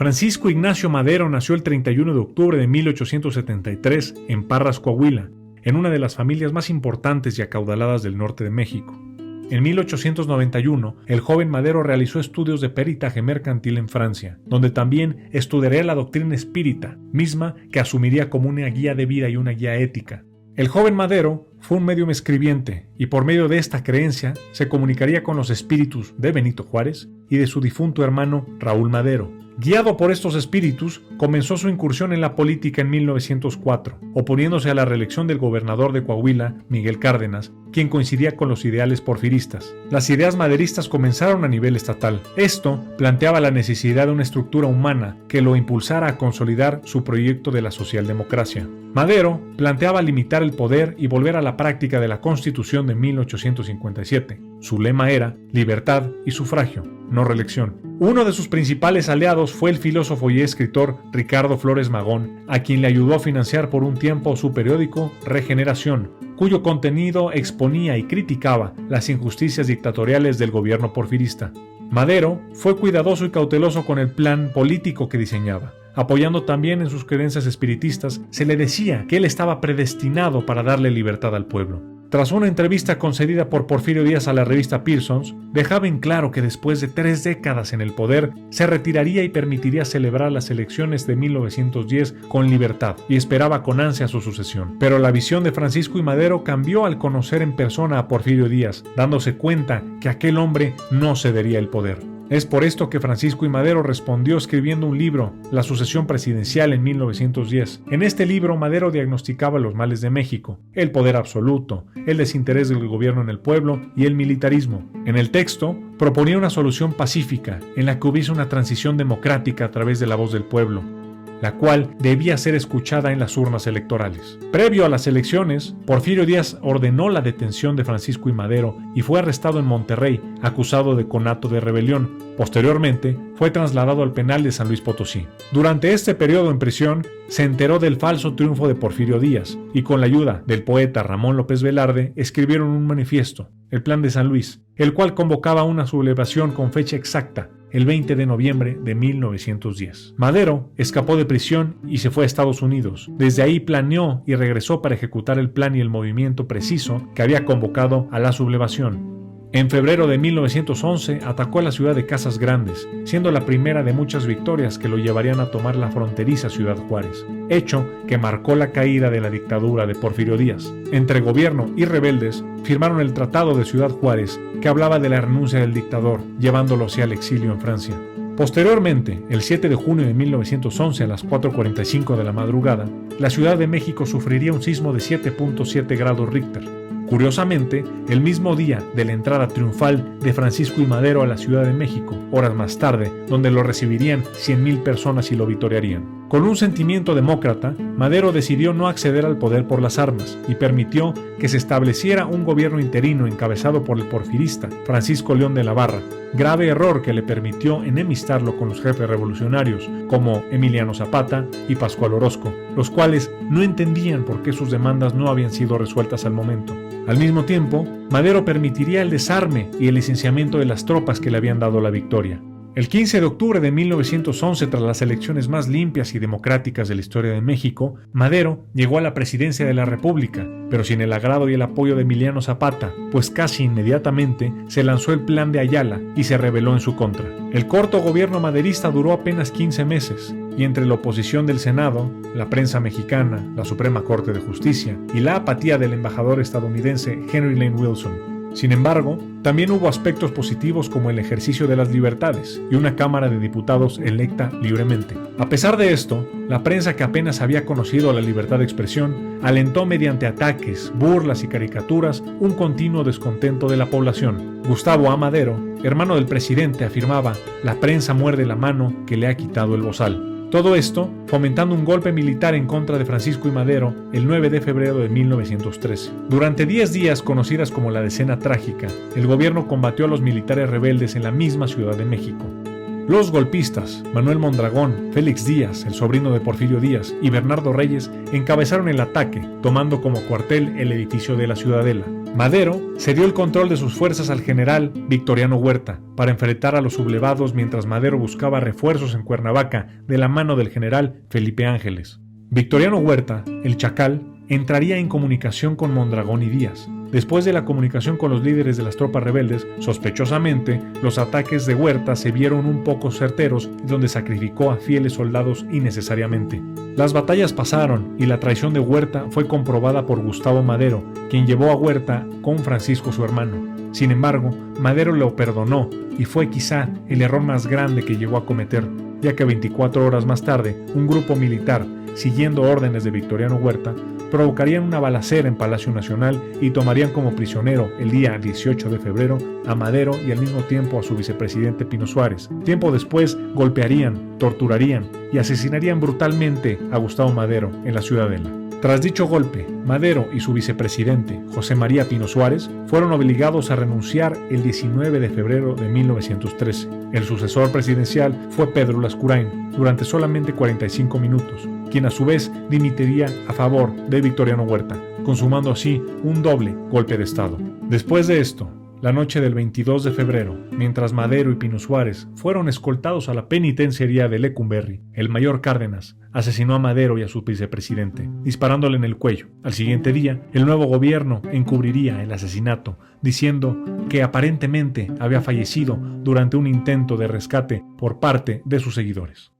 Francisco Ignacio Madero nació el 31 de octubre de 1873 en Parras, Coahuila, en una de las familias más importantes y acaudaladas del norte de México. En 1891, el joven Madero realizó estudios de peritaje mercantil en Francia, donde también estudiaría la doctrina espírita, misma que asumiría como una guía de vida y una guía ética. El joven Madero fue un médium escribiente y por medio de esta creencia se comunicaría con los espíritus de Benito Juárez y de su difunto hermano Raúl Madero. Guiado por estos espíritus, comenzó su incursión en la política en 1904, oponiéndose a la reelección del gobernador de Coahuila, Miguel Cárdenas, quien coincidía con los ideales porfiristas. Las ideas maderistas comenzaron a nivel estatal. Esto planteaba la necesidad de una estructura humana que lo impulsara a consolidar su proyecto de la socialdemocracia. Madero planteaba limitar el poder y volver a la práctica de la Constitución de 1857. Su lema era libertad y sufragio, no reelección. Uno de sus principales aliados fue el filósofo y escritor Ricardo Flores Magón, a quien le ayudó a financiar por un tiempo su periódico Regeneración, cuyo contenido exponía y criticaba las injusticias dictatoriales del gobierno porfirista. Madero fue cuidadoso y cauteloso con el plan político que diseñaba. Apoyando también en sus creencias espiritistas, se le decía que él estaba predestinado para darle libertad al pueblo. Tras una entrevista concedida por Porfirio Díaz a la revista Pearsons, dejaba en claro que después de 3 décadas en el poder, se retiraría y permitiría celebrar las elecciones de 1910 con libertad, y esperaba con ansia su sucesión. Pero la visión de Francisco I. Madero cambió al conocer en persona a Porfirio Díaz, dándose cuenta que aquel hombre no cedería el poder. Es por esto que Francisco I. Madero respondió escribiendo un libro, La sucesión presidencial, en 1910. En este libro, Madero diagnosticaba los males de México: el poder absoluto, el desinterés del gobierno en el pueblo y el militarismo. En el texto, proponía una solución pacífica en la que hubiese una transición democrática a través de la voz del pueblo, la cual debía ser escuchada en las urnas electorales. Previo a las elecciones, Porfirio Díaz ordenó la detención de Francisco I. Madero y fue arrestado en Monterrey, acusado de conato de rebelión. Posteriormente, fue trasladado al penal de San Luis Potosí. Durante este periodo en prisión, se enteró del falso triunfo de Porfirio Díaz y con la ayuda del poeta Ramón López Velarde escribieron un manifiesto, el Plan de San Luis, el cual convocaba una sublevación con fecha exacta, el 20 de noviembre de 1910. Madero escapó de prisión y se fue a Estados Unidos. Desde ahí planeó y regresó para ejecutar el plan y el movimiento preciso que había convocado a la sublevación. En febrero de 1911 atacó a la ciudad de Casas Grandes, siendo la primera de muchas victorias que lo llevarían a tomar la fronteriza Ciudad Juárez, hecho que marcó la caída de la dictadura de Porfirio Díaz. Entre gobierno y rebeldes firmaron el Tratado de Ciudad Juárez, que hablaba de la renuncia del dictador, llevándolo hacia el exilio en Francia. Posteriormente, el 7 de junio de 1911 a las 4:45 de la madrugada, la Ciudad de México sufriría un sismo de 7.7 grados Richter. Curiosamente, el mismo día de la entrada triunfal de Francisco I. Madero a la Ciudad de México, horas más tarde, donde lo recibirían 100,000 personas y lo vitorearían. Con un sentimiento demócrata, Madero decidió no acceder al poder por las armas y permitió que se estableciera un gobierno interino encabezado por el porfirista Francisco León de la Barra, grave error que le permitió enemistarlo con los jefes revolucionarios como Emiliano Zapata y Pascual Orozco, los cuales no entendían por qué sus demandas no habían sido resueltas al momento. Al mismo tiempo, Madero permitiría el desarme y el licenciamiento de las tropas que le habían dado la victoria. El 15 de octubre de 1911, tras las elecciones más limpias y democráticas de la historia de México, Madero llegó a la presidencia de la República, pero sin el agrado y el apoyo de Emiliano Zapata, pues casi inmediatamente se lanzó el Plan de Ayala y se rebeló en su contra. El corto gobierno maderista duró apenas 15 meses, y entre la oposición del Senado, la prensa mexicana, la Suprema Corte de Justicia y la apatía del embajador estadounidense Henry Lane Wilson. Sin embargo, también hubo aspectos positivos como el ejercicio de las libertades y una Cámara de Diputados electa libremente. A pesar de esto, la prensa, que apenas había conocido la libertad de expresión, alentó mediante ataques, burlas y caricaturas un continuo descontento de la población. Gustavo A. Madero, hermano del presidente, afirmaba: "La prensa muerde la mano que le ha quitado el bozal". Todo esto fomentando un golpe militar en contra de Francisco I. Madero el 9 de febrero de 1913. Durante 10 días, conocidas como la Decena Trágica, el gobierno combatió a los militares rebeldes en la misma Ciudad de México. Los golpistas, Manuel Mondragón, Félix Díaz, el sobrino de Porfirio Díaz, y Bernardo Reyes encabezaron el ataque, tomando como cuartel el edificio de la Ciudadela. Madero cedió el control de sus fuerzas al general Victoriano Huerta para enfrentar a los sublevados mientras Madero buscaba refuerzos en Cuernavaca de la mano del general Felipe Ángeles. Victoriano Huerta, el Chacal, entraría en comunicación con Mondragón y Díaz. Después de la comunicación con los líderes de las tropas rebeldes, sospechosamente, los ataques de Huerta se vieron un poco certeros, donde sacrificó a fieles soldados innecesariamente. Las batallas pasaron y la traición de Huerta fue comprobada por Gustavo Madero, quien llevó a Huerta con Francisco su hermano. Sin embargo, Madero lo perdonó y fue quizá el error más grande que llegó a cometer, ya que 24 horas más tarde, un grupo militar, siguiendo órdenes de Victoriano Huerta, provocarían una balacera en Palacio Nacional y tomarían como prisionero el día 18 de febrero a Madero y al mismo tiempo a su vicepresidente Pino Suárez. Tiempo después golpearían, torturarían y asesinarían brutalmente a Gustavo Madero en la Ciudadela. Tras dicho golpe, Madero y su vicepresidente, José María Pino Suárez, fueron obligados a renunciar el 19 de febrero de 1913. El sucesor presidencial fue Pedro Lascurain, durante solamente 45 minutos, quien a su vez dimitiría a favor de Victoriano Huerta, consumando así un doble golpe de Estado. Después de esto, la noche del 22 de febrero, mientras Madero y Pino Suárez fueron escoltados a la penitenciaría de Lecumberri, el mayor Cárdenas asesinó a Madero y a su vicepresidente, disparándole en el cuello. Al siguiente día, el nuevo gobierno encubriría el asesinato, diciendo que aparentemente había fallecido durante un intento de rescate por parte de sus seguidores.